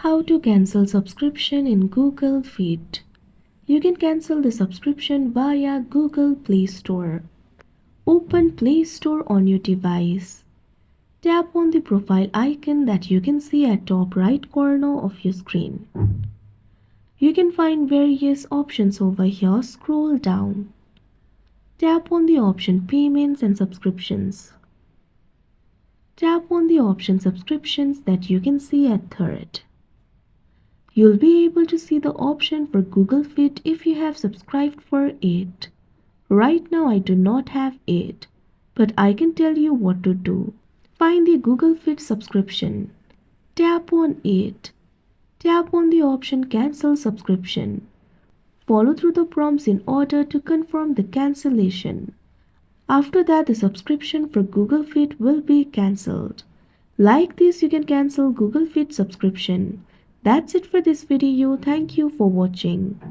How to cancel subscription in Google Feed. You can cancel the subscription via Google Play Store. Open Play Store on your device. Tap on the profile icon that you can see at top right corner of your screen. You can find various options over here. Scroll down. Tap on the option Payments and Subscriptions. Tap on the option Subscriptions that you can see at third. You'll be able to see the option for Google Fit if you have subscribed for it. Right now I do not have it, but I can tell you what to do. Find the Google Fit subscription. Tap on it. Tap on the option Cancel Subscription. Follow through the prompts in order to confirm the cancellation. After that, the subscription for Google Fit will be cancelled. Like this, you can cancel Google Fit subscription. That's it for this video. Thank you for watching.